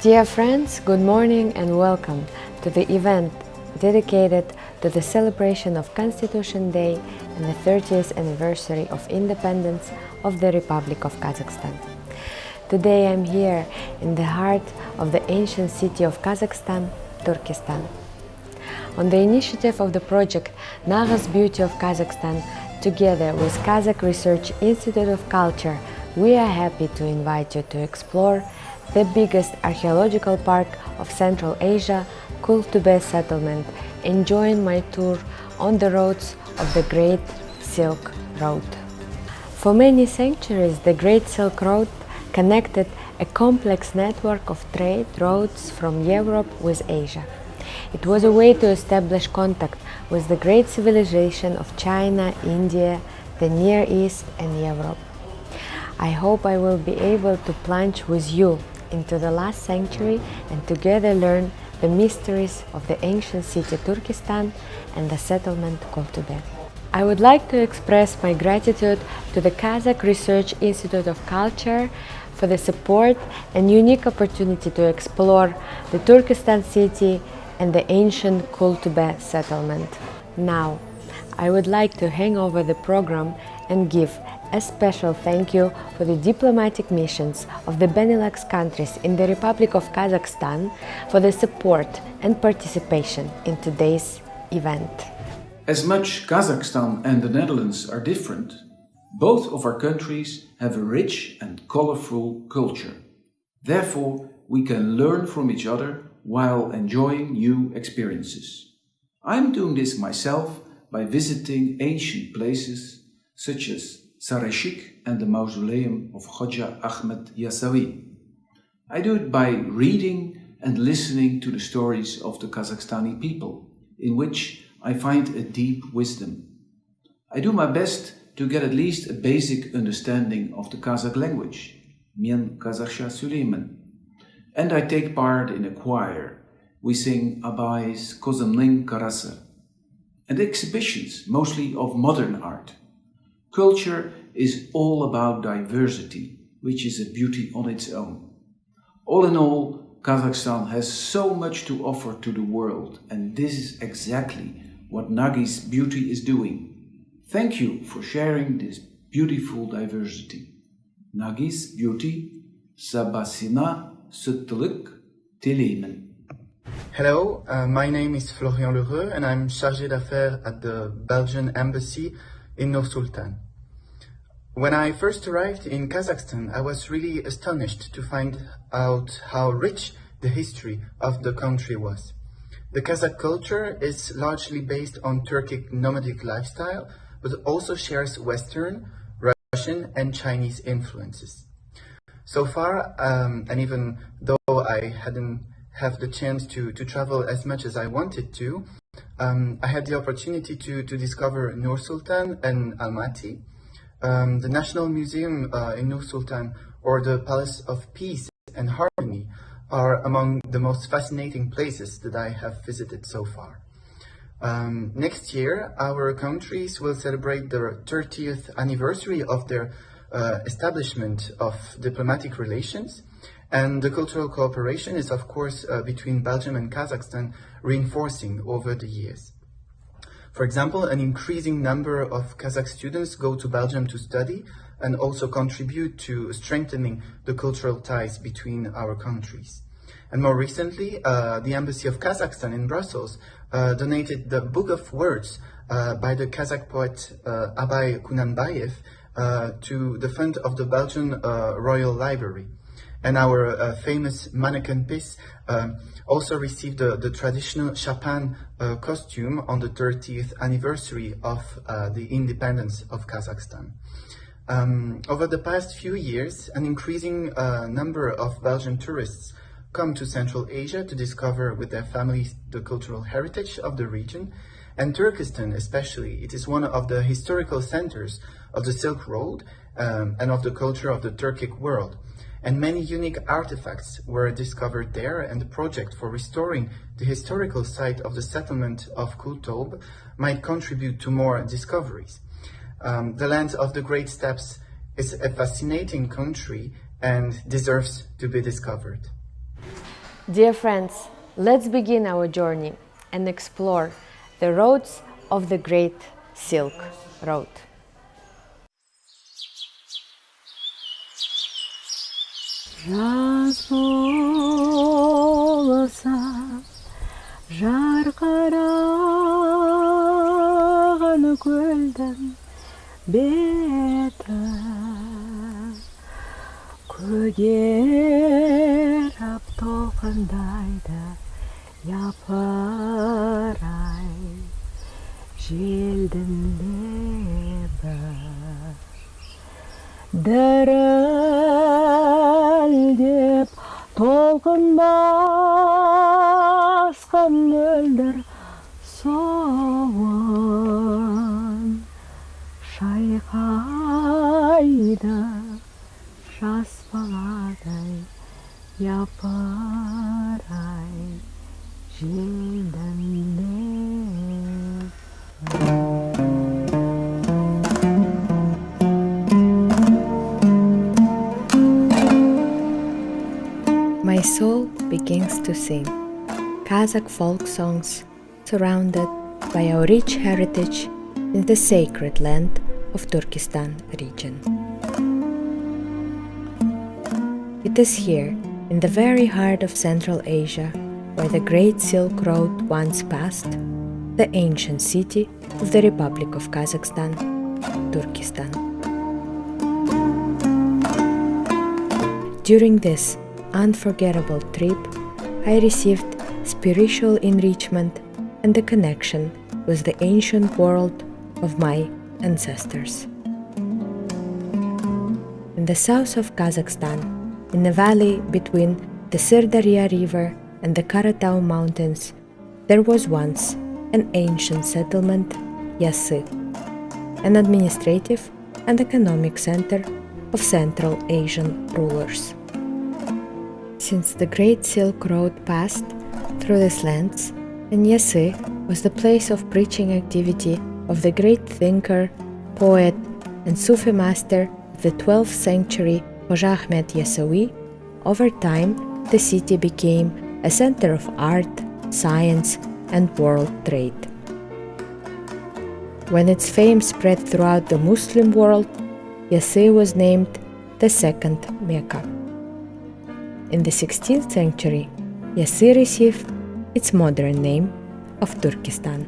Dear friends, good morning and welcome to the event dedicated to the celebration of Constitution Day and the 30th anniversary of independence of the Republic of Kazakhstan. Today I'm here in the heart of the ancient city of Kazakhstan, Turkestan. On the initiative of the project Nagýz Beauty of Kazakhstan, together with Kazakh Research Institute of Culture, we are happy to invite you to explore the biggest archaeological park of Central Asia, Kúltóbe Settlement, and join my tour on the roads of the Great Silk Road. For many centuries, the Great Silk Road connected a complex network of trade routes from Europe with Asia. It was a way to establish contact with the great civilization of China, India, the Near East, and Europe. I hope I will be able to plunge with you into the last century and together learn the mysteries of the ancient city Turkestan and the settlement Kultobe. I would like to express my gratitude to the Kazakh Research Institute of Culture for the support and unique opportunity to explore the Turkestan city and the ancient Kúltóbe settlement. Now, I would like to hand over the program and give a special thank you for the diplomatic missions of the Benelux countries in the Republic of Kazakhstan for the support and participation in today's event. As much Kazakhstan and the Netherlands are different, both of our countries have a rich and colorful culture. Therefore, we can learn from each other while enjoying new experiences. I'm doing this myself by visiting ancient places such as Sarayshik and the mausoleum of Hoja Ahmed Yasawi. I do it by reading and listening to the stories of the Kazakhstani people, in which I find a deep wisdom. I do my best to get at least a basic understanding of the Kazakh language, Men Kazakhsha Süleyman, and I take part in a choir. We sing Abay's Kozamling Karasa, and exhibitions, mostly of modern art. Culture is all about diversity, which is a beauty on its own. All in all, Kazakhstan has so much to offer to the world, and this is exactly what Nagýz Beauty is doing. Thank you for sharing this beautiful diversity. Nagýz Beauty, Sabasina Sütlük Tileymen. Hello, my name is Florian and I'm chargé d'affaires at the Belgian embassy in Nur-Sultan. When I first arrived in Kazakhstan, I was really astonished to find out how rich the history of the country was. The Kazakh culture is largely based on Turkic nomadic lifestyle, but also shares Western, Russian and Chinese influences. So far, and even though I hadn't have the chance to travel as much as I wanted to, I had the opportunity to discover Nur-Sultan and Almaty, the National Museum in Nur-Sultan, or the Palace of Peace and Harmony are among the most fascinating places that I have visited so far. Next year, our countries will celebrate the 30th anniversary of their establishment of diplomatic relations, and the cultural cooperation is of course between Belgium and Kazakhstan reinforcing over the years. For example, an increasing number of Kazakh students go to Belgium to study and also contribute to strengthening the cultural ties between our countries. And more recently, the Embassy of Kazakhstan in Brussels donated the Book of Words by the Kazakh poet Abay Kunanbayev to the fund of the Belgian Royal Library. And our famous mannequin piece also received the traditional Chapin costume on the 30th anniversary of the independence of Kazakhstan. Over the past few years, an increasing number of Belgian tourists come to Central Asia to discover with their families the cultural heritage of the region, and Turkestan especially. It is one of the historical centers of the Silk Road and of the culture of the Turkic world. And many unique artifacts were discovered there, and the project for restoring the historical site of the settlement of Kultobe might contribute to more discoveries. The land of the Great Steppes is a fascinating country and deserves to be discovered. Dear friends, let's begin our journey and explore the roads of the Great Silk Road. Жаз болса, жарқыраған көлдің беті, көгеріп толқындайды япырай желдің лебі. Дірілдеп толқын басқан мөлдір суын шайқайды жас баладай япырай желдің лебі. My soul begins to sing Kazakh folk songs surrounded by our rich heritage in the sacred land of Turkestan region. It is here, in the very heart of Central Asia, where the Great Silk Road once passed, the ancient city of the Republic of Kazakhstan, Turkestan. During this unforgettable trip, I received spiritual enrichment and a connection with the ancient world of my ancestors. In the south of Kazakhstan, in the valley between the Sirdarya River and the Karatau Mountains, there was once an ancient settlement, Nagáyz, an administrative and economic center of Central Asian rulers. Since the Great Silk Road passed through these lands, and Nagáyz was the place of preaching activity of the great thinker, poet, and Sufi master of the 12th century Hoja Ahmed Yasawi, over time the city became a center of art, science, and world trade. When its fame spread throughout the Muslim world, Nagáyz was named the second Mecca. In the 16th century, Nagáyz received its modern name of Turkestan.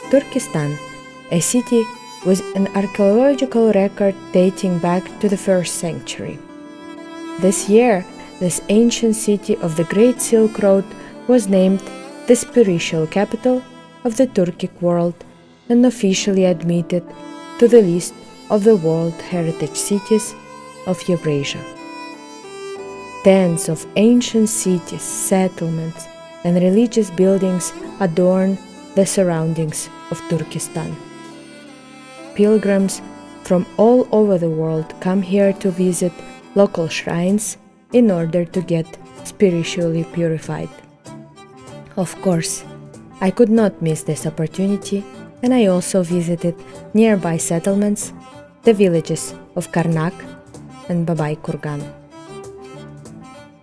Turkestan, a city with an archeological record dating back to the 1st century. This year, this ancient city of the Great Silk Road was named the spiritual capital of the Turkic world and officially admitted to the list of the World Heritage Cities of Eurasia. Tens of ancient cities, settlements, and religious buildings adorn the surroundings of Turkestan. Pilgrims from all over the world come here to visit local shrines in order to get spiritually purified. Of course, I could not miss this opportunity, and I also visited nearby settlements, the villages of Karnak and Babay Kurgan.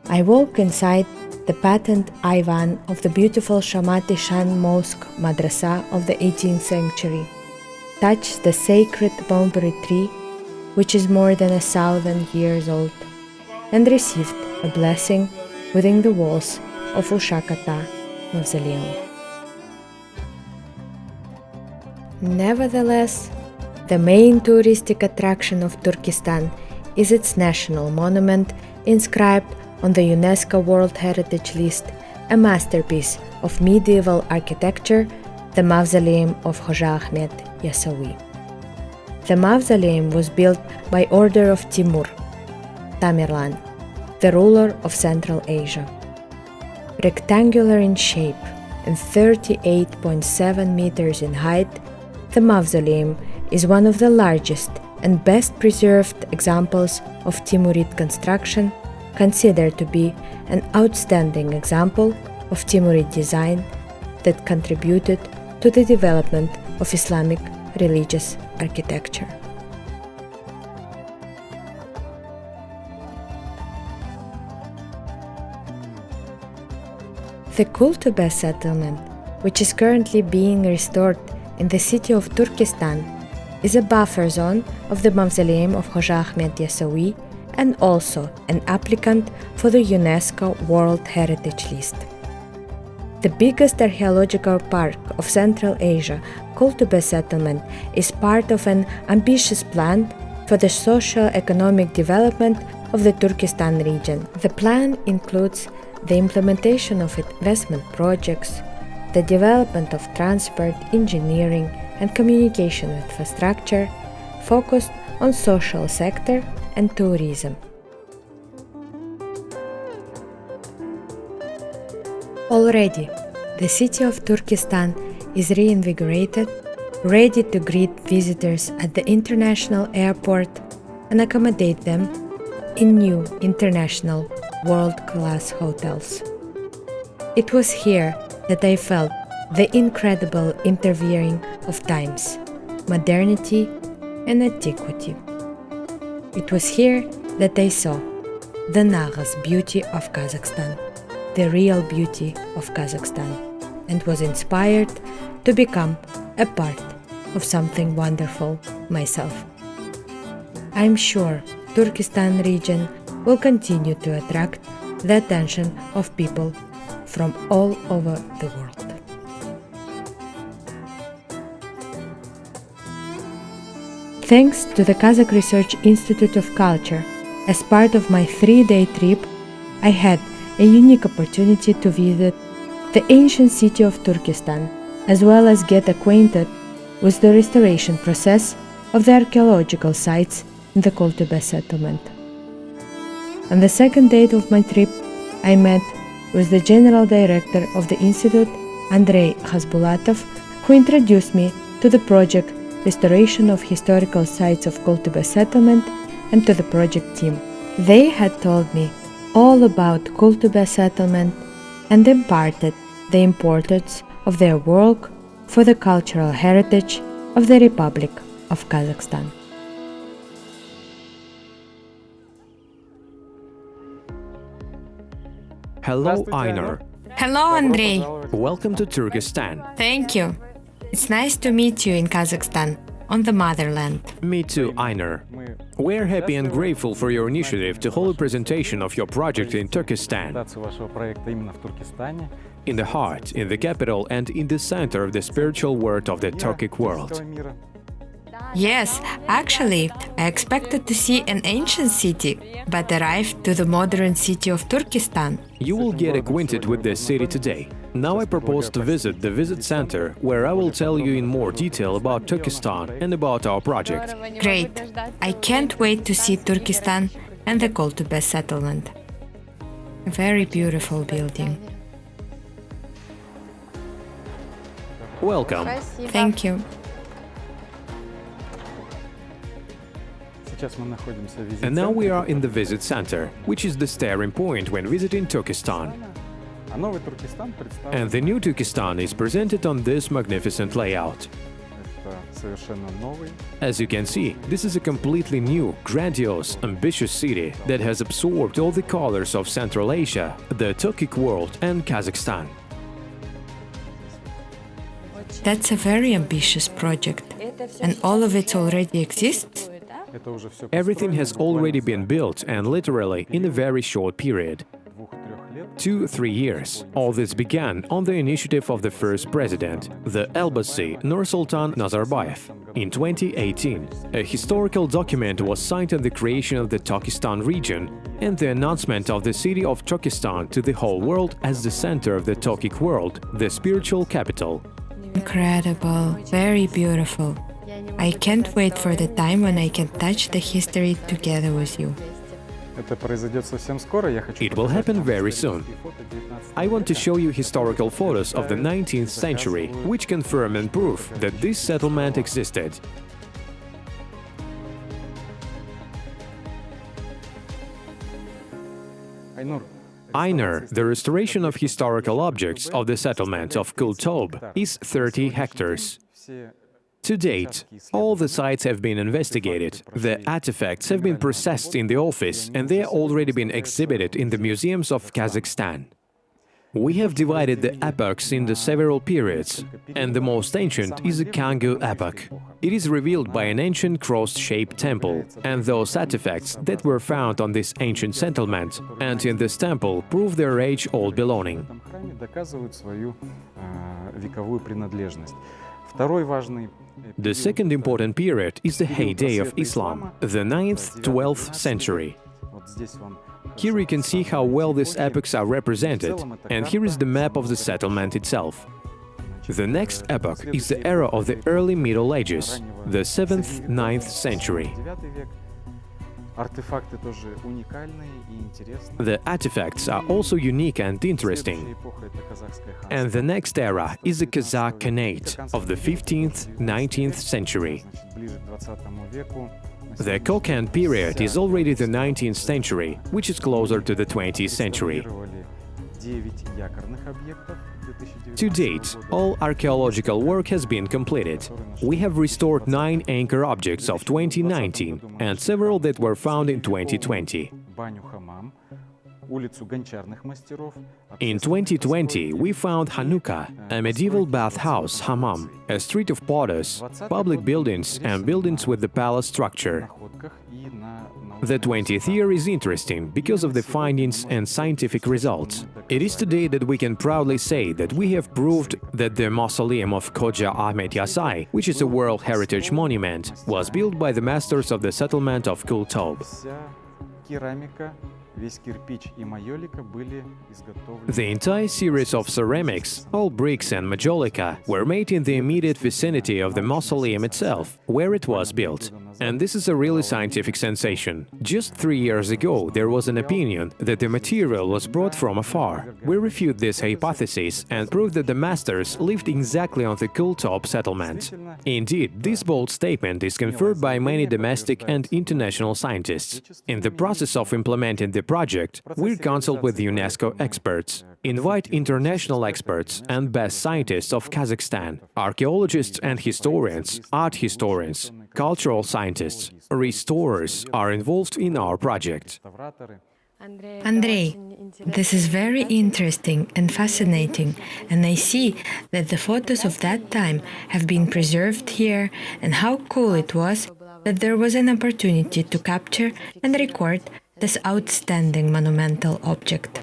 I walk inside the patent Ivan of the beautiful Shamati Shan Mosque Madrasa of the 18th century, touch the sacred mulberry tree, which is more than 1,000 years old, and received a blessing within the walls of Ushakata Mausoleum. Nevertheless, the main touristic attraction of Turkestan is its national monument inscribed on the UNESCO World Heritage List, a masterpiece of medieval architecture, the Mausoleum of Hoja Ahmed Yasawi. The mausoleum was built by order of Timur, Tamerlan, the ruler of Central Asia. Rectangular in shape and 38.7 meters in height, the mausoleum is one of the largest and best preserved examples of Timurid construction considered to be an outstanding example of Timurid design that contributed to the development of Islamic religious architecture. The Kúltóbe settlement, which is currently being restored in the city of Turkestan, is a buffer zone of the mausoleum of Hoja Ahmed Yasawi and also an applicant for the UNESCO World Heritage List. The biggest archaeological park of Central Asia, Kúltóbe Settlement, is part of an ambitious plan for the socio-economic development of the Turkestan region. The plan includes the implementation of investment projects, the development of transport, engineering, and communication infrastructure focused on social sector and tourism. Already, the city of Turkestan is reinvigorated, ready to greet visitors at the international airport and accommodate them in new international world-class hotels. It was here that I felt the incredible interweaving of times, modernity and antiquity. It was here that I saw the Nagýz Beauty of Kazakhstan, the real beauty of Kazakhstan, and was inspired to become a part of something wonderful myself. I'm sure Turkestan region will continue to attract the attention of people from all over the world. Thanks to the Kazakh Research Institute of Culture, as part of my 3-day trip, I had a unique opportunity to visit the ancient city of Turkestan, as well as get acquainted with the restoration process of the archaeological sites in the Kúltóbe settlement. On the second day of my trip, I met with the General Director of the Institute, André, who introduced me to the project Restoration of Historical Sites of Kúltóbe Settlement and to the project team. They had told me all about Kúltóbe Settlement and imparted the importance of their work for the cultural heritage of the Republic of Kazakhstan. Hello, Einar. Hello, André. Welcome to Turkestan. Thank you. It's nice to meet you in Kazakhstan, on the motherland. Me too, Einar. We're happy and grateful for your initiative to hold a presentation of your project in Turkestan, in the heart, in the capital, and in the center of the spiritual world of the Turkic world. Yes, actually, I expected to see an ancient city, but arrived to the modern city of Turkestan. You will get acquainted with this city today. Now I propose to visit the visit center, where I will tell you in more detail about Turkestan and about our project. Great! I can't wait to see Turkestan and the Kúltóbe settlement. A very beautiful building. Welcome. Thank you. And now we are in the visit center, which is the starting point when visiting Turkestan. And the new Turkestan is presented on this magnificent layout. As you can see, this is a completely new, grandiose, ambitious city that has absorbed all the colors of Central Asia, the Turkic world and Kazakhstan. That's a very ambitious project, and all of it already exists? Everything has already been built, and literally in a very short period. 2-3 years. All this began on the initiative of the first president, the Elbashi Nursultan Nazarbayev. In 2018, a historical document was signed on the creation of the Turkestan region and the announcement of the city of Turkestan to the whole world as the center of the Turkic world, the spiritual capital. Incredible, very beautiful. I can't wait for the time when I can touch the history together with you. It will happen very soon. I want to show you historical photos of the 19th century, which confirm and prove that this settlement existed. Einur, the restoration of historical objects of the settlement of Kultobe, is 30 hectares. To date, all the sites have been investigated, the artifacts have been processed in the office, and they are already been exhibited in the museums of Kazakhstan. We have divided the epochs into several periods, and the most ancient is the Kangoo epoch. It is revealed by an ancient cross-shaped temple, and those artifacts that were found on this ancient settlement and in this temple prove their age-old belonging. The second important period is the heyday of Islam, the 9th–12th century. Here you can see how well these epochs are represented, and here is the map of the settlement itself. The next epoch is the era of the early Middle Ages, the 7th–9th century. The artifacts are also unique and interesting. And the next era is the Kazakh Khanate of the 15th–19th century. The Kokand period is already the 19th century, which is closer to the 20th century. To date, all archaeological work has been completed. We have restored 9 anchor objects of 2019 and several that were found in 2020. In 2020, we found Hanukkah, a medieval bathhouse hammam, a street of potters, public buildings and buildings with the palace structure. The 20th year is interesting because of the findings and scientific results. It is today that we can proudly say that we have proved that the mausoleum of Khoja Ahmet Yasai, which is a World Heritage Monument, was built by the masters of the settlement of Kultobe. The entire series of ceramics, all bricks and majolica, were made in the immediate vicinity of the mausoleum itself, where it was built. And this is a really scientific sensation. Just 3 years ago, there was an opinion that the material was brought from afar. We refute this hypothesis and prove that the masters lived exactly on the Kultobe settlement. Indeed, this bold statement is confirmed by many domestic and international scientists. In the process of implementing the project, we consult with UNESCO experts, invite international experts and best scientists of Kazakhstan, archaeologists and historians, art historians, cultural scientists, restorers are involved in our project. André, this is very interesting and fascinating, and I see that the photos of that time have been preserved here, and how cool it was that there was an opportunity to capture and record this outstanding monumental object.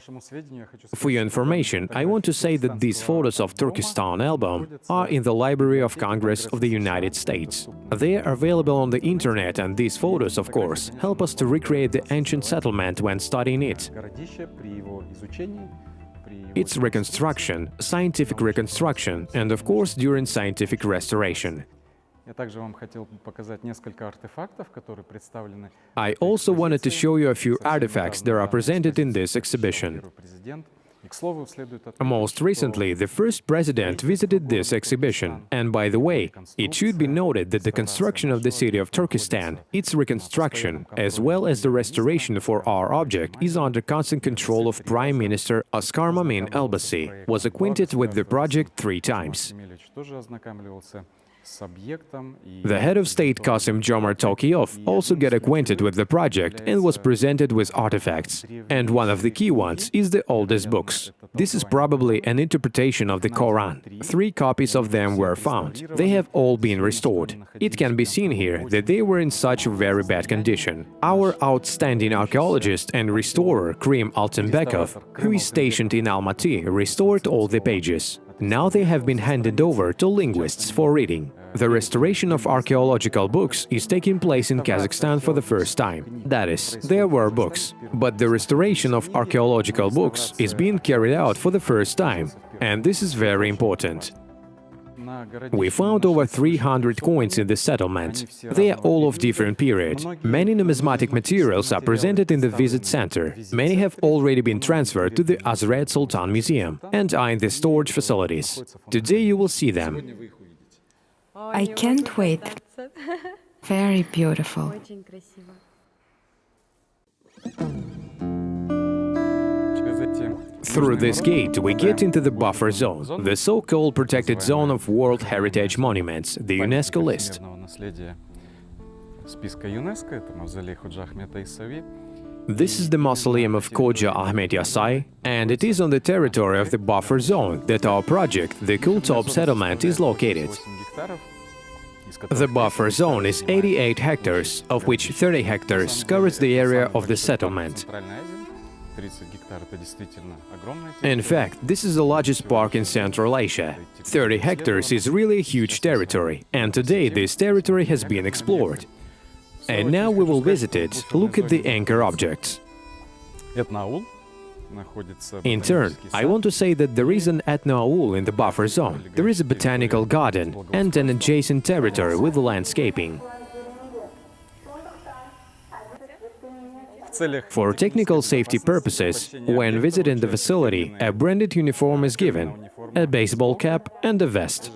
For your information, I want to say that these photos of Turkestan album are in the Library of Congress of the United States. They are available on the internet, and these photos, of course, help us to recreate the ancient settlement when studying it. Its reconstruction, scientific reconstruction, and of course during scientific restoration. I also wanted to show you a few artifacts that are presented in this exhibition. Most recently, the first president visited this exhibition, and by the way, it should be noted that the construction of the city of Turkestan, its reconstruction, as well as the restoration for our object, is under constant control of Prime Minister Askar Mamin Elbasi, was acquainted with the project 3 times. The head of state Kasim Jomart Tokayev also got acquainted with the project and was presented with artifacts. And one of the key ones is the oldest books. This is probably an interpretation of the Quran. 3 copies of them were found. They have all been restored. It can be seen here that they were in such very bad condition. Our outstanding archaeologist and restorer Krim Altenbekov, who is stationed in Almaty, restored all the pages. Now they have been handed over to linguists for reading. The restoration of archaeological books is taking place in Kazakhstan for the first time. That is, there were books. But the restoration of archaeological books is being carried out for the first time, and this is very important. We found over 300 coins in the settlement. They are all of different period. Many numismatic materials are presented in the visit center. Many have already been transferred to the Azret Sultan Museum and are in the storage facilities. Today you will see them. I can't wait. Very beautiful. Through this gate, we get into the buffer zone, the so-called protected zone of World Heritage Monuments, the UNESCO list. This is the mausoleum of Khoja Ahmed Yasai, and it is on the territory of the buffer zone that our project, the Kúltóbe Settlement, is located. The buffer zone is 88 hectares, of which 30 hectares covers the area of the settlement. In fact, this is the largest park in Central Asia. 30 hectares is really a huge territory, and today this territory has been explored. And now we will visit it, look at the anchor objects. In turn, I want to say that there is an ethno-aul in the buffer zone. There is a botanical garden and an adjacent territory with landscaping. For technical safety purposes, when visiting the facility, a branded uniform is given, a baseball cap and a vest.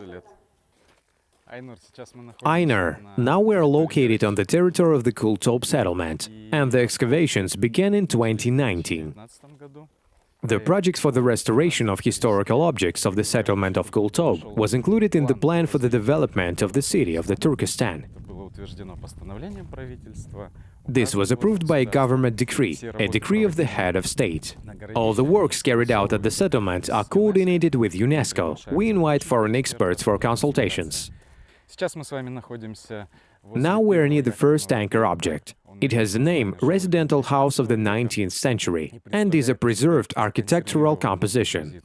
Einar, now we are located on the territory of the Kultobe settlement, and the excavations began in 2019. The project for the restoration of historical objects of the settlement of Kultobe was included in the plan for the development of the city of the Turkestan. This was approved by a government decree, a decree of the head of state. All the works carried out at the settlement are coordinated with UNESCO. We invite foreign experts for consultations. Now we are near the first anchor object. It has the name Residential House of the 19th Century and is a preserved architectural composition,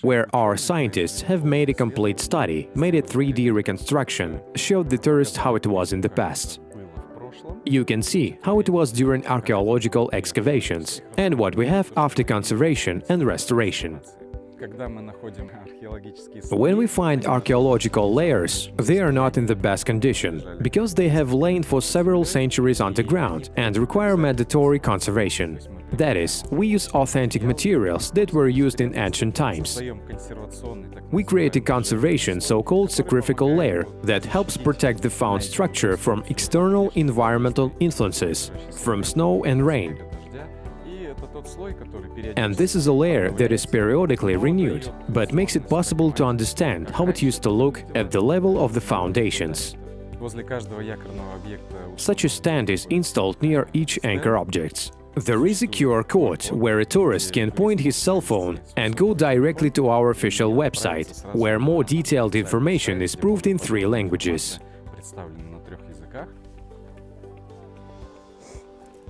where our scientists have made a complete study, made a 3D reconstruction, showed the tourists how it was in the past. You can see how it was during archaeological excavations and what we have after conservation and restoration. When we find archaeological layers, they are not in the best condition, because they have lain for several centuries underground and require mandatory conservation. That is, we use authentic materials that were used in ancient times. We create a conservation, so-called sacrificial layer, that helps protect the found structure from external environmental influences, from snow and rain. And this is a layer that is periodically renewed, but makes it possible to understand how it used to look at the level of the foundations. Such a stand is installed near each anchor object. There is a QR code where a tourist can point his cell phone and go directly to our official website, where more detailed information is proved in 3 languages.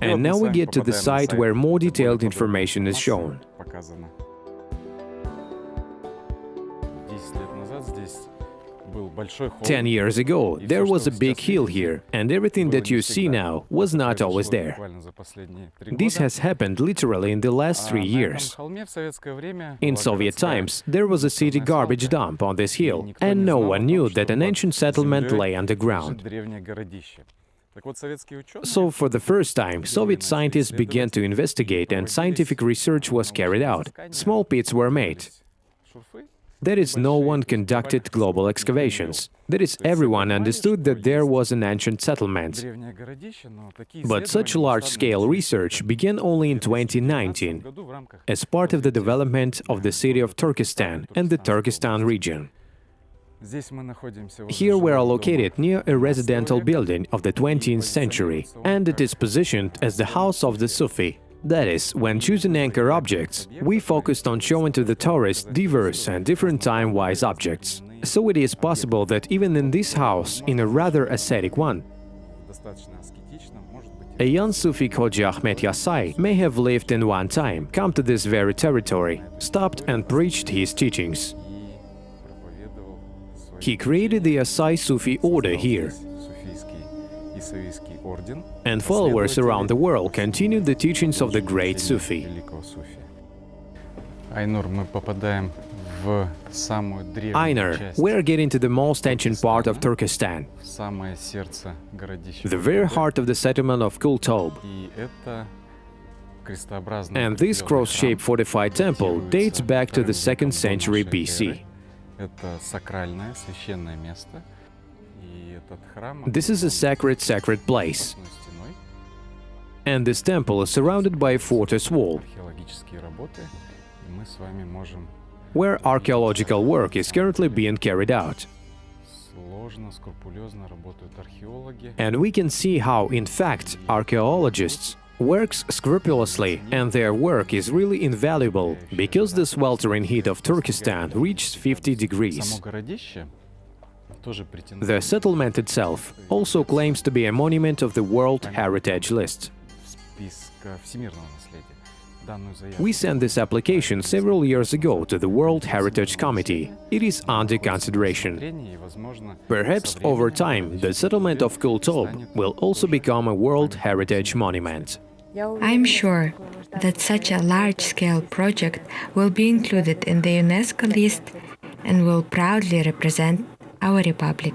And now we get to the site where more detailed information is shown. 10 years ago, there was a big hill here, and everything that you see now was not always there. This has happened literally in the last 3 years. In Soviet times, there was a city garbage dump on this hill, and no one knew that an ancient settlement lay underground. So, for the first time, Soviet scientists began to investigate and scientific research was carried out. Small pits were made. That is, no one conducted global excavations. That is, everyone understood that there was an ancient settlement. But such large-scale research began only in 2019, as part of the development of the city of Turkestan and the Turkestan region. Here we are located near a residential building of the 20th century, and it is positioned as the house of the Sufi. That is, when choosing anchor objects, we focused on showing to the tourists diverse and different time-wise objects. So it is possible that even in this house, in a rather ascetic one, a young Sufi Khoja Ahmed Yasai may have lived in one time, come to this very territory, stopped and preached his teachings. He created the Yasai Sufi order here, and followers around the world continued the teachings of the great Sufi. Einar, we are getting to the most ancient part of Turkestan, the very heart of the settlement of Kultobe. And this cross-shaped fortified temple dates back to the 2nd century BC. This is a sacred place. and this temple is surrounded by a fortress wall, where archaeological work is currently being carried out. And we can see how, in fact, archaeologists work scrupulously, and their work is really invaluable, because the sweltering heat of Turkestan reached 50 degrees. The settlement itself also claims to be a monument of the World Heritage List. We sent this application several years ago to the World Heritage Committee. It is under consideration. Perhaps over time, the settlement of Kultobe will also become a World Heritage Monument. I'm sure that such a large-scale project will be included in the UNESCO list and will proudly represent our republic.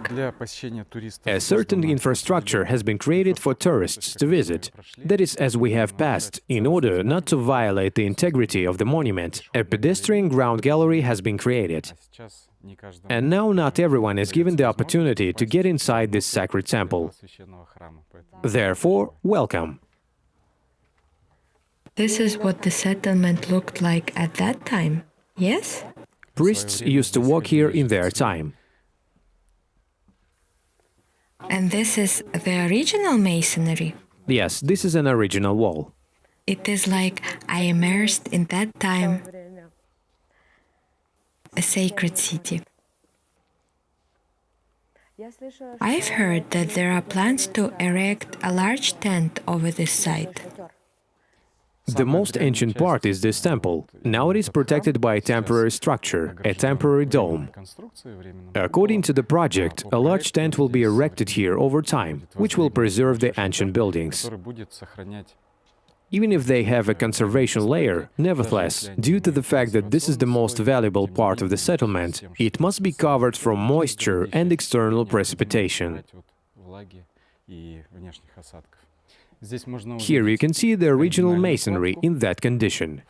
A certain infrastructure has been created for tourists to visit. That is, as we have passed, in order not to violate the integrity of the monument, a pedestrian ground gallery has been created. And now not everyone is given the opportunity to get inside this sacred temple. Therefore, welcome. This is what the settlement looked like at that time, yes? Priests used to walk here in their time. And this is the original masonry. Yes, this is an original wall. It is like I immersed in that time a sacred city. I've heard that there are plans to erect a large tent over this site. The most ancient part is this temple. Now it is protected by a temporary structure, a temporary dome. According to the project, a large tent will be erected here over time, which will preserve the ancient buildings. Even if they have a conservation layer, nevertheless, due to the fact that this is the most valuable part of the settlement, it must be covered from moisture and external precipitation. Here you can see the original masonry in that condition.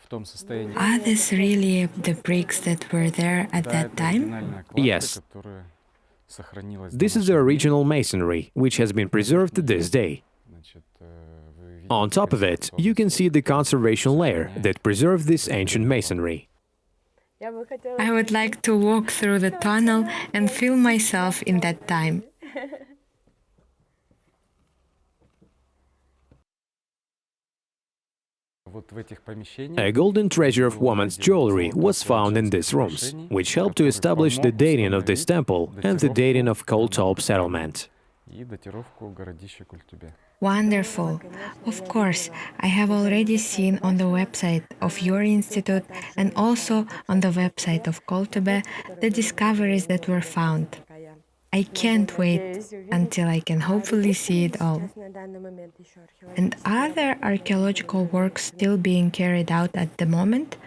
Are these really the bricks that were there at that time? Yes. This is the original masonry, which has been preserved to this day. On top of it, you can see the conservation layer that preserved this ancient masonry. I would like to walk through the tunnel and feel myself in that time. A golden treasure of women's jewelry was found in these rooms, which helped to establish the dating of this temple and the dating of Kúltóbe Settlement. Wonderful. Of course, I have already seen on the website of your institute and also on the website of Kultobe the discoveries that were found. I can't wait until I can hopefully see it all. And are there archaeological works still being carried out at the moment?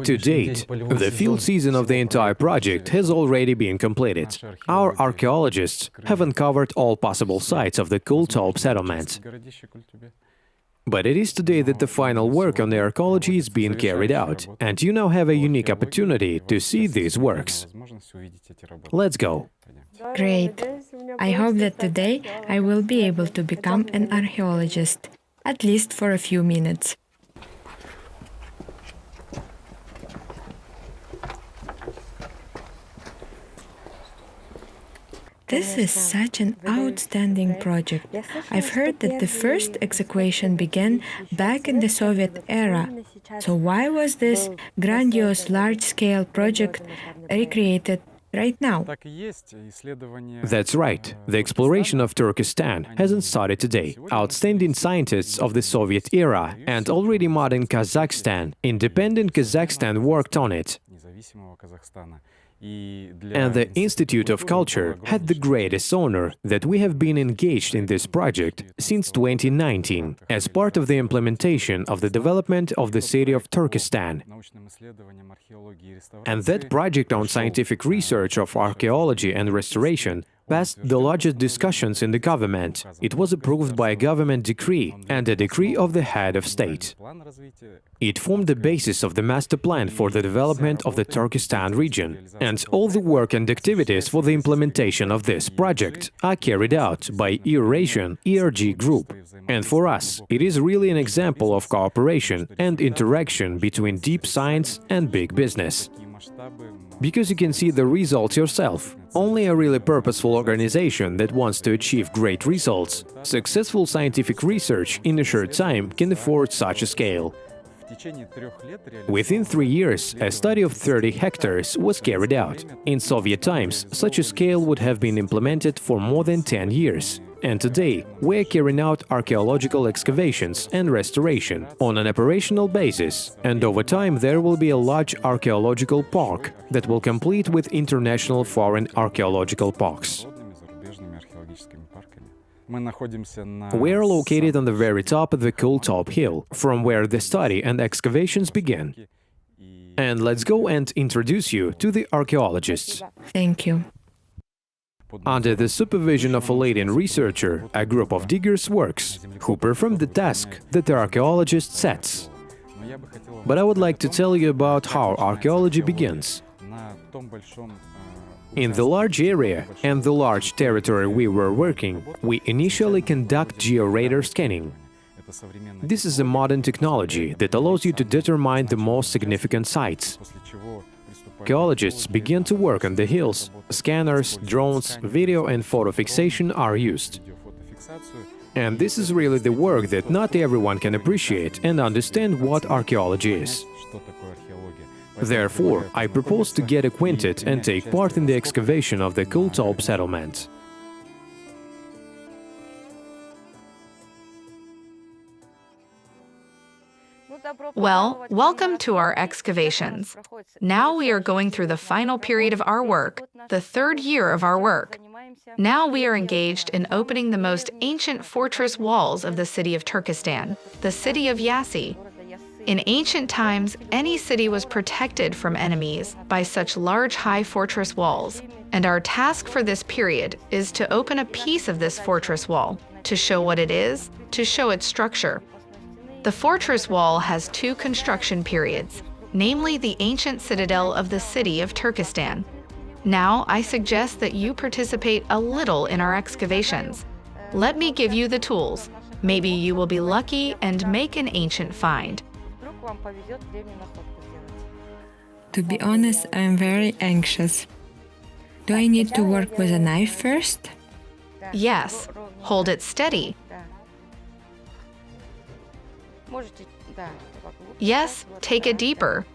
To date, the field season of the entire project has already been completed. Our archaeologists have uncovered all possible sites of the Kultobe settlement. But it is today that the final work on the archaeology is being carried out, and you now have a unique opportunity to see these works. Let's go. Great. I hope that today I will be able to become an archaeologist, at least for a few minutes. This is such an outstanding project. I've heard that the first excavation began back in the Soviet era. So why was this grandiose large-scale project recreated right now? That's right. The exploration of Turkestan hasn't started today. Outstanding scientists of the Soviet era and already modern Kazakhstan, independent Kazakhstan, worked on it. And the Institute of Culture had the greatest honor that we have been engaged in this project since 2019 as part of the implementation of the development of the city of Turkestan. And that project on scientific research of archaeology and restoration passed the largest discussions in the government. It was approved by a government decree and a decree of the head of state. It formed the basis of the master plan for the development of the Turkestan region, and all the work and activities for the implementation of this project are carried out by Eurasian ERG Group. And for us, it is really an example of cooperation and interaction between deep science and big business. Because you can see the results yourself. Only a really purposeful organization that wants to achieve great results, successful scientific research in a short time can afford such a scale. Within 3 years, a study of 30 hectares was carried out. In Soviet times, such a scale would have been implemented for more than 10 years. And today, we're carrying out archaeological excavations and restoration on an operational basis, and over time there will be a large archaeological park that will complete with international foreign archaeological parks. We are located on the very top of the Kultobe hill, from where the study and excavations begin. And let's go and introduce you to the archaeologists. Thank you. Under the supervision of a leading researcher, a group of diggers works, who perform the task that the archaeologist sets. But I would like to tell you about how archaeology begins. In the large area and the large territory we were working, we initially conduct georadar scanning. This is a modern technology that allows you to determine the most significant sites. Archaeologists begin to work on the hills. Scanners, drones, video and photo fixation are used. And this is really the work that not everyone can appreciate and understand what archaeology is. Therefore, I propose to get acquainted and take part in the excavation of the Kúltóbe settlement. Well, welcome to our excavations. Now we are going through the final period of our work, the third year of our work. Now we are engaged in opening the most ancient fortress walls of the city of Turkestan, the city of Yasi. In ancient times, any city was protected from enemies by such large high fortress walls, and our task for this period is to open a piece of this fortress wall, to show what it is, to show its structure. The fortress wall has 2 construction periods, namely the ancient citadel of the city of Turkestan. Now, I suggest that you participate a little in our excavations. Let me give you the tools. Maybe you will be lucky and make an ancient find. To be honest, I am very anxious. Do I need to work with a knife first? Yes, hold it steady. Yes, take it deeper.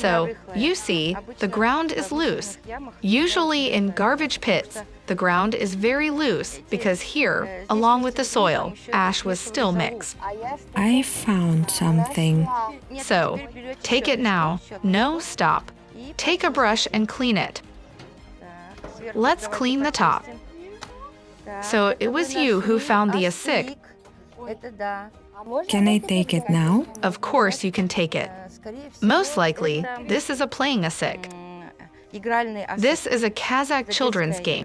So, you see, the ground is loose. Usually in garbage pits, the ground is very loose because here, along with the soil, ash was still mixed. I found something. So, take it now. No, stop. Take a brush and clean it. Let's clean the top. So, it was you who found the asik. Can I take it now? Of course you can take it. Most likely, this is a playing asik. This is a Kazakh children's game.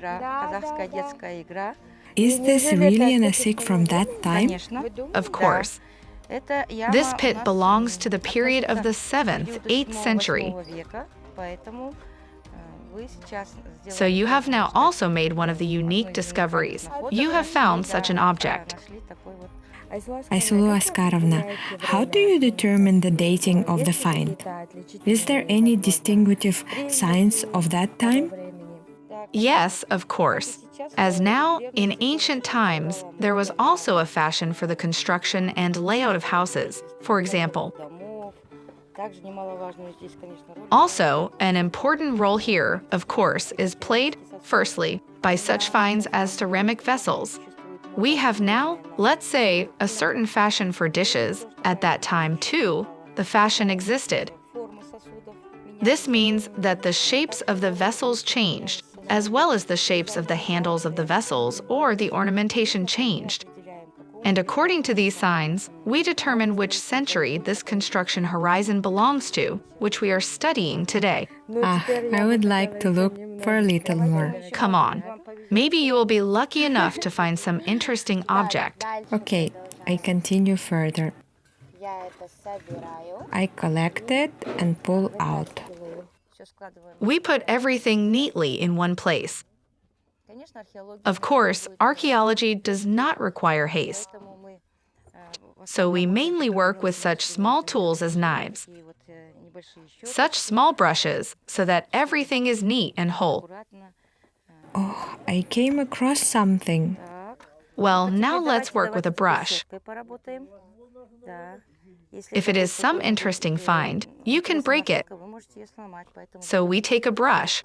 Is this really an asik from that time? Of course. This pit belongs to the period of the 7th, 8th century. So you have now also made one of the unique discoveries. You have found such an object. Aysulu Askarovna, how do you determine the dating of the find? Is there any distinctive signs of that time? Yes, of course. As now, in ancient times, there was also a fashion for the construction and layout of houses, for example. Also, an important role here, of course, is played, firstly, by such finds as ceramic vessels. We have now, let's say, a certain fashion for dishes. At that time, too, the fashion existed. This means that the shapes of the vessels changed, as well as the shapes of the handles of the vessels or the ornamentation changed. And according to these signs, we determine which century this construction horizon belongs to, which we are studying today. I would like to look for a little more. Come on. Maybe you will be lucky enough to find some interesting object. Okay, I continue further. I collect it and pull out. We put everything neatly in one place. Of course, archaeology does not require haste. So we mainly work with such small tools as knives, such small brushes, so that everything is neat and whole. Oh, I came across something. Well, now let's work with a brush. If it is some interesting find, you can break it. So we take a brush.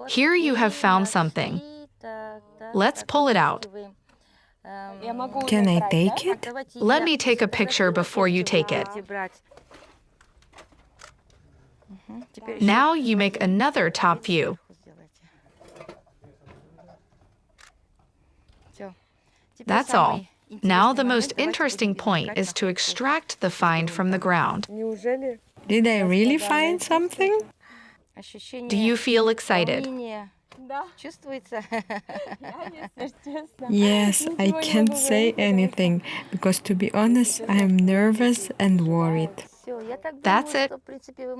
Here you have found something. Let's pull it out. Can I take it? Let me take a picture before you take it. Now you make another top view. That's all. Now the most interesting point is to extract the find from the ground. Did I really find something? Do you feel excited? Yes, I can't say anything because, to be honest, I'm nervous and worried. That's it.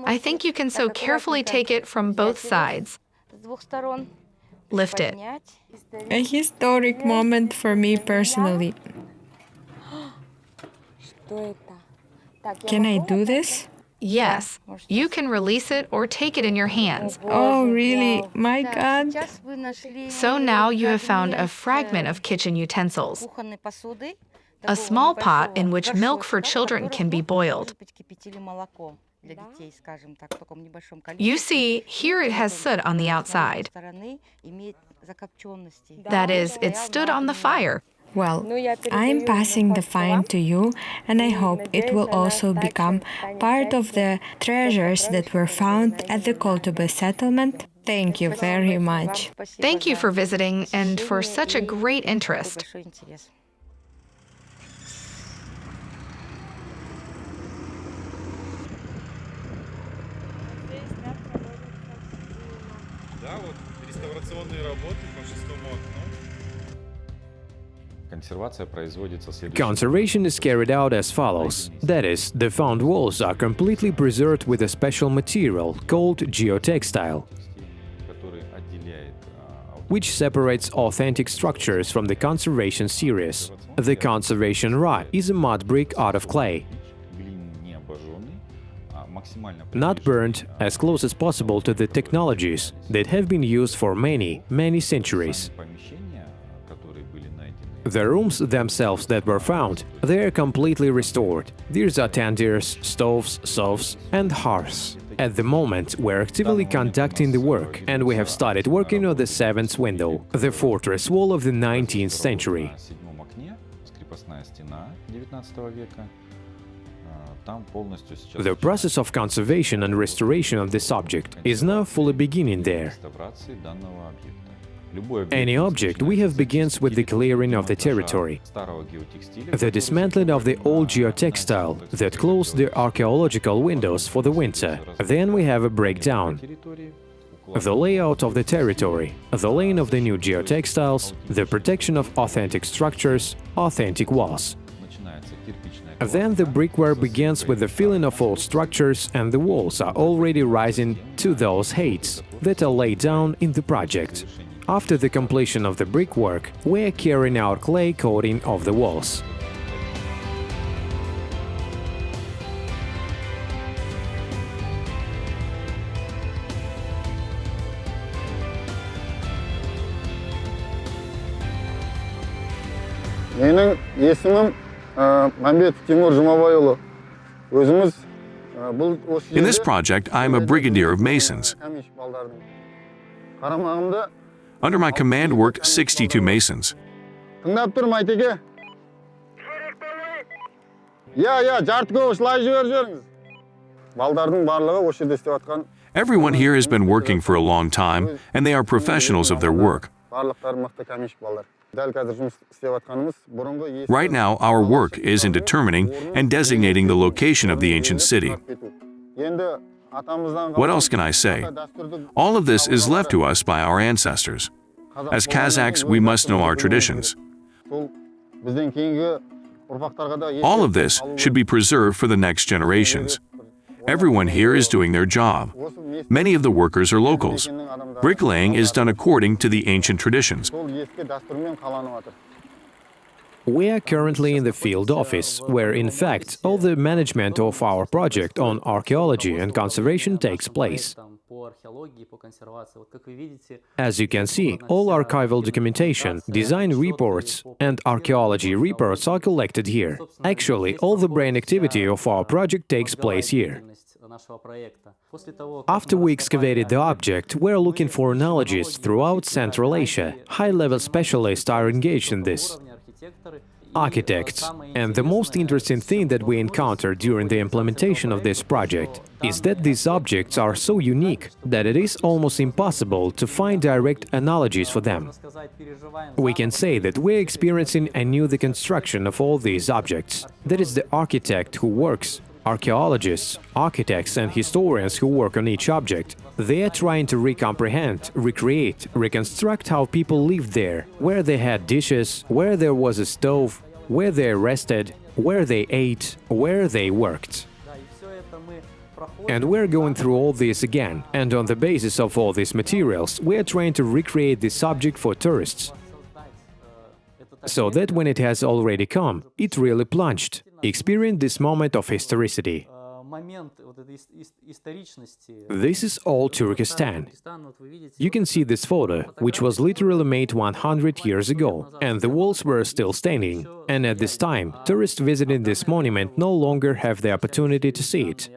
I think you can so carefully take it from both sides. Lift it. A historic moment for me personally. Can I do this? Yes, you can release it or take it in your hands. Oh, really? My God. So now you have found a fragment of kitchen utensils, a small pot in which milk for children can be boiled. You see, here it has soot on the outside. That is, it stood on the fire. Well, I'm passing the find to you, and I hope it will also become part of the treasures that were found at the Kúltóbe Settlement. Thank you very much. Thank you for visiting and for such a great interest. Conservation is carried out as follows. That is, the found walls are completely preserved with a special material called geotextile, which separates authentic structures from the conservation series. The conservation rod is a mud brick out of clay, not burnt, as close as possible to the technologies that have been used for many, many centuries. The rooms themselves that were found, they are completely restored. These are tenders, stoves, sofas and hearths. At the moment, we're actively conducting the work, and we have started working on the seventh window, the fortress wall of the 19th century. The process of conservation and restoration of this object is now fully beginning there. Any object we have begins with the clearing of the territory, the dismantling of the old geotextile that closed the archaeological windows for the winter. Then we have a breakdown, the layout of the territory, the laying of the new geotextiles, the protection of authentic structures, authentic walls. Then the brickwork begins with the filling of all structures, and the walls are already rising to those heights that are laid down in the project. After the completion of the brickwork, we are carrying out clay coating of the walls. Менің есімім Мәмбетов Тимур Жұмабайұлы. Өзіміз бұл In this project, I'm a brigadier of masons. Қарамағымда Under my command worked 62 masons. тыңдап тұрмын Айтеке. Жарты көп осылай жіберіп жіберіңіз. Балдардың барлығы осы жерде істеп жатқан. Everyone here has been working for a long time, and they are professionals of their work. Барлықтары мықты камишік балдар. Дәл қазір жұмыс істеп жатқанымыз бұрынғы Right now, our work is in determining and designating the location of the ancient city. What else can I say? All of this is left to us by our ancestors. As Kazakhs, we must know our traditions. All of this should be preserved for the next generations. Everyone here is doing their job. Many of the workers are locals. Bricklaying is done according to the ancient traditions. We are currently in the field office, where in fact all the management of our project on archaeology and conservation takes place. As you can see, all archival documentation, design reports and archaeology reports are collected here. Actually, all the brain activity of our project takes place here. After we excavated the object, we're looking for analogies throughout Central Asia. High-level specialists are engaged in this. Architects. And the most interesting thing that we encountered during the implementation of this project is that these objects are so unique that it is almost impossible to find direct analogies for them. We can say that we're experiencing a new deconstruction of all these objects. That is the architect who works, archaeologists, architects and historians who work on each object. They are trying to recomprehend, recreate, reconstruct how people lived there, where they had dishes, where there was a stove, where they rested, where they ate, where they worked. And we're going through all this again, and on the basis of all these materials, we are trying to recreate this object for tourists, so that when it has already come, it really plunged, experienced this moment of historicity. This is all Turkestan. You can see this photo, which was literally made 100 years ago, and the walls were still standing. And at this time, tourists visiting this monument no longer have the opportunity to see it.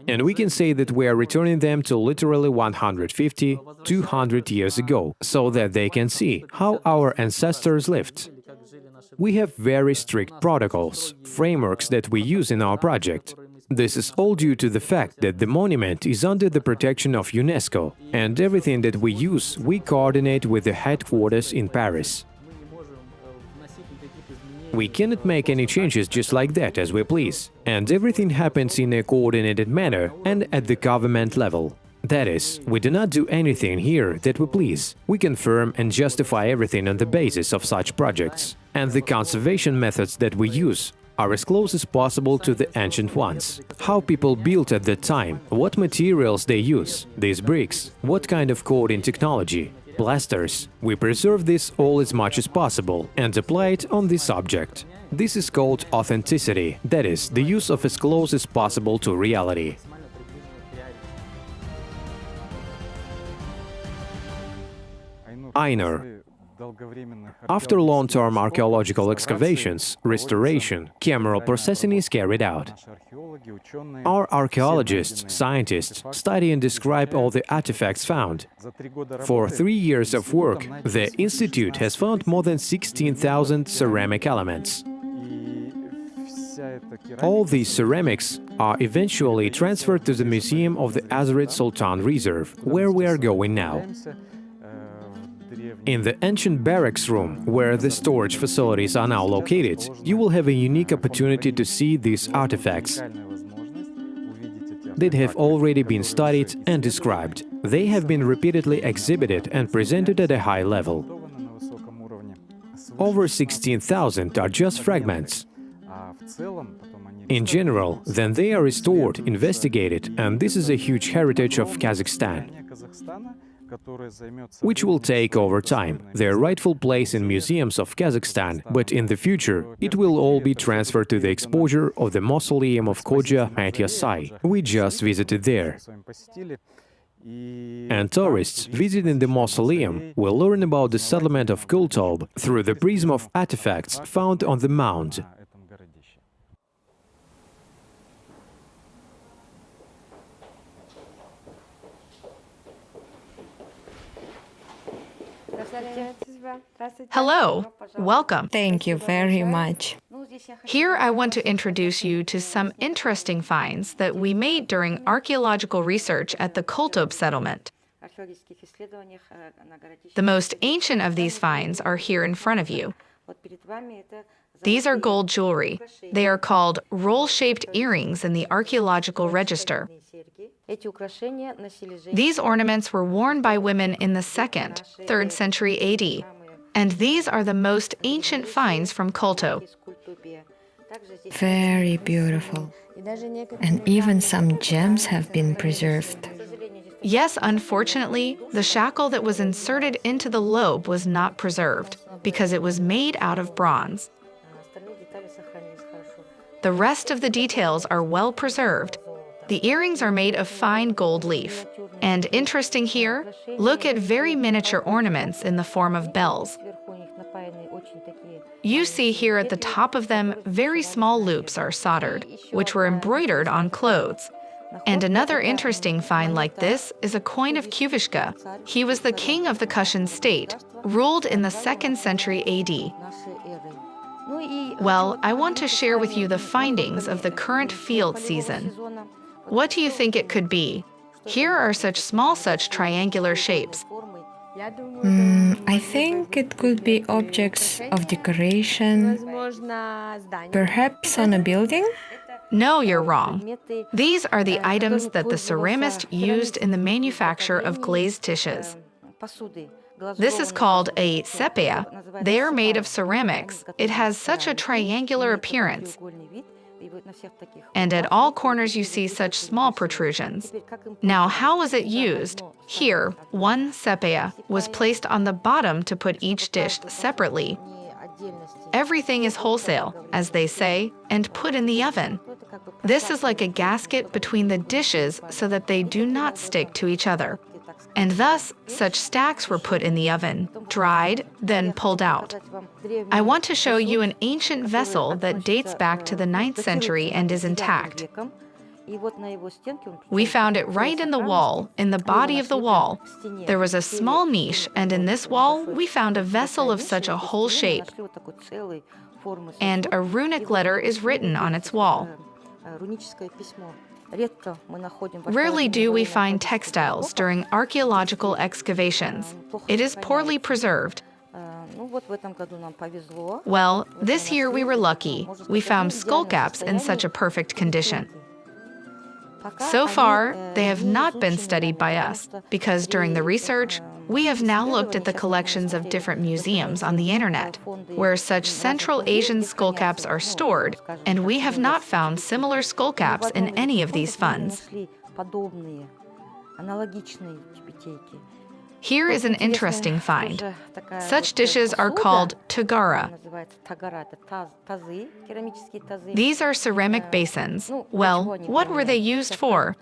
And we can say that we are returning them to literally 150, 200 years ago, so that they can see how our ancestors lived. We have very strict protocols, frameworks that we use in our project. This is all due to the fact that the monument is under the protection of UNESCO, and everything that we use, we coordinate with the headquarters in Paris. We cannot make any changes just like that as we please, and everything happens in a coordinated manner and at the government level. That is, we do not do anything here that we please. We confirm and justify everything on the basis of such projects. And the conservation methods that we use are as close as possible to the ancient ones. How people built at that time, what materials they use, these bricks, what kind of coating technology, plasters. We preserve this all as much as possible and apply it on this object. This is called authenticity, that is, the use of as close as possible to reality. Ainur. After long-term archaeological excavations, restoration, chemical processing is carried out. Our archaeologists, scientists, study and describe all the artifacts found. For 3 years of work, the Institute has found more than 16,000 ceramic elements. All these ceramics are eventually transferred to the Museum of the Azerid Sultan Reserve, where we are going now. In the ancient barracks room, where the storage facilities are now located, you will have a unique opportunity to see these artifacts that have already been studied and described. They have been repeatedly exhibited and presented at a high level. Over 16,000 are just fragments. In general, then they are restored, investigated, and this is a huge heritage of Kazakhstan, which will take over time their rightful place in museums of Kazakhstan, but in the future it will all be transferred to the exposure of the mausoleum of Khoja Matyasai. We just visited there. And tourists visiting the mausoleum will learn about the settlement of Kultobe through the prism of artifacts found on the mound. Hello, welcome. Thank you very much. Here I want to introduce you to some interesting finds that we made during archaeological research at the Kúltóbe Settlement. The most ancient of these finds are here in front of you. These are gold jewelry. They are called roll-shaped earrings in the archaeological register. These ornaments were worn by women in the 2nd, 3rd century AD, and these are the most ancient finds from Kultobe. Very beautiful. And even some gems have been preserved. Yes, unfortunately, the shackle that was inserted into the lobe was not preserved because it was made out of bronze. The rest of the details are well preserved. The earrings are made of fine gold leaf. And interesting here, look at very miniature ornaments in the form of bells. You see here at the top of them, very small loops are soldered, which were embroidered on clothes. And another interesting find like this is a coin of Kuvishka. He was the king of the Kushan state, ruled in the 2nd century AD. Well, I want to share with you the findings of the current field season. What do you think it could be? Here are such triangular shapes. I think it could be objects of decoration, perhaps on a building? No, you're wrong. These are the items that the ceramist used in the manufacture of glazed dishes. This is called a sepia. They are made of ceramics. It has such a triangular appearance. And at all corners you see such small protrusions. Now, how was it used? Here, one sepia was placed on the bottom to put each dish separately. Everything is wholesale, as they say, and put in the oven. This is like a gasket between the dishes so that they do not stick to each other. And thus, such stacks were put in the oven, dried, then pulled out. I want to show you an ancient vessel that dates back to the 9th century and is intact. We found it right in the wall, in the body of the wall. There was a small niche, and in this wall, we found a vessel of such a whole shape. And a runic letter is written on its wall. Rarely do we find textiles during archaeological excavations. It is poorly preserved. Well, this year we were lucky. We found skullcaps in such a perfect condition. So far, they have not been studied by us, because during the research, we have now looked at the collections of different museums on the internet, where such Central Asian skullcaps are stored, and we have not found similar skullcaps in any of these funds. Here is an interesting find. Such dishes are called tagara. These are ceramic basins. Well, what were they used for?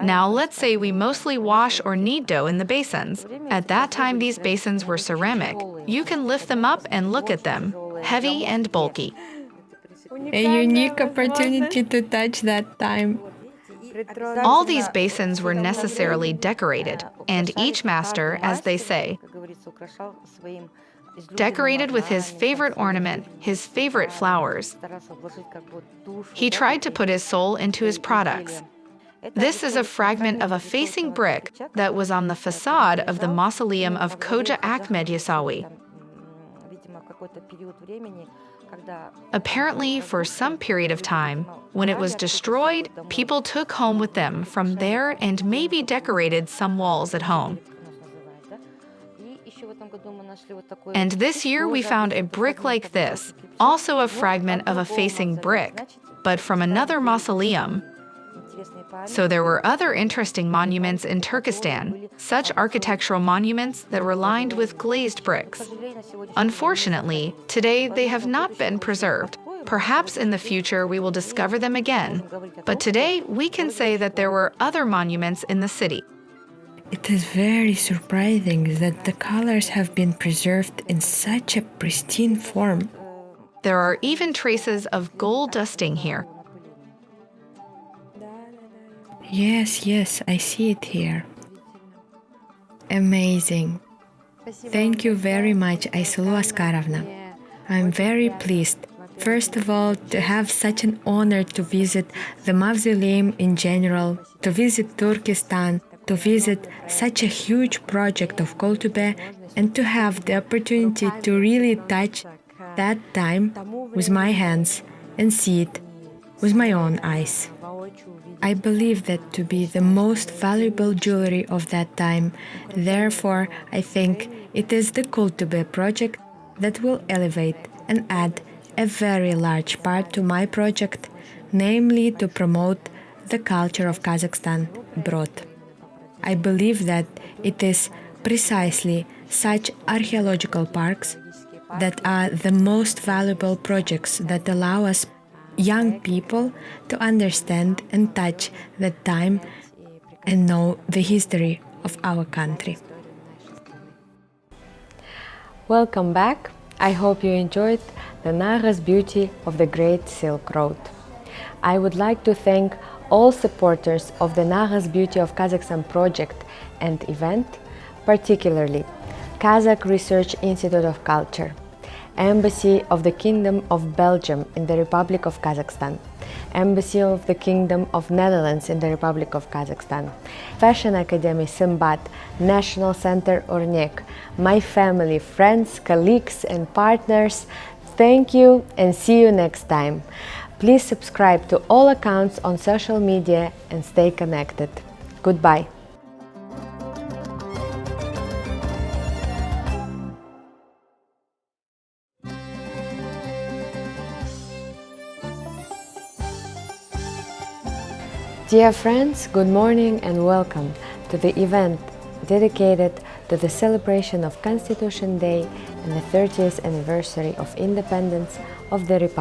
Now, let's say we mostly wash or knead dough in the basins. At that time, these basins were ceramic. You can lift them up and look at them, heavy and bulky. A unique opportunity to touch that time. All these basins were necessarily decorated, and each master, as they say, decorated with his favorite ornament, his favorite flowers. He tried to put his soul into his products. This is a fragment of a facing brick that was on the facade of the mausoleum of Khoja Ahmed Yasawi. Apparently, for some period of time, when it was destroyed, people took home with them from there and maybe decorated some walls at home. And this year we found a brick like this, also a fragment of a facing brick, but from another mausoleum. So there were other interesting monuments in Turkestan, such architectural monuments that were lined with glazed bricks. Unfortunately, today they have not been preserved. Perhaps in the future we will discover them again. But today we can say that there were other monuments in the city. It is very surprising that the colors have been preserved in such a pristine form. There are even traces of gold dusting here. Yes, I see it here. Amazing. Thank you very much, Aysulou Askarovna. I'm very pleased, first of all, to have such an honor to visit the mausoleum in general, to visit Turkestan, to visit such a huge project of Kultobe and to have the opportunity to really touch that time with my hands and see it with my own eyes. I believe that to be the most valuable jewelry of that time. Therefore, I think it is the Kultobe project that will elevate and add a very large part to my project, namely to promote the culture of Kazakhstan abroad. I believe that it is precisely such archeological parks that are the most valuable projects that allow us young people to understand and touch the time and know the history of our country. Welcome back. I hope you enjoyed the Nagýz Beauty of the Great Silk Road. I would like to thank all supporters of the Nagýz Beauty of Kazakhstan project and event, particularly Kazakh Research Institute of Culture, Embassy of the Kingdom of Belgium in the Republic of Kazakhstan, Embassy of the Kingdom of Netherlands in the Republic of Kazakhstan, Fashion Academy Symbat, National Center Ornek, my family, friends, colleagues and partners. Thank you and see you next time. Please subscribe to all accounts on social media and stay connected. Goodbye. Dear friends, good morning and welcome to the event dedicated to the celebration of Constitution Day and the 30th anniversary of independence of the Republic.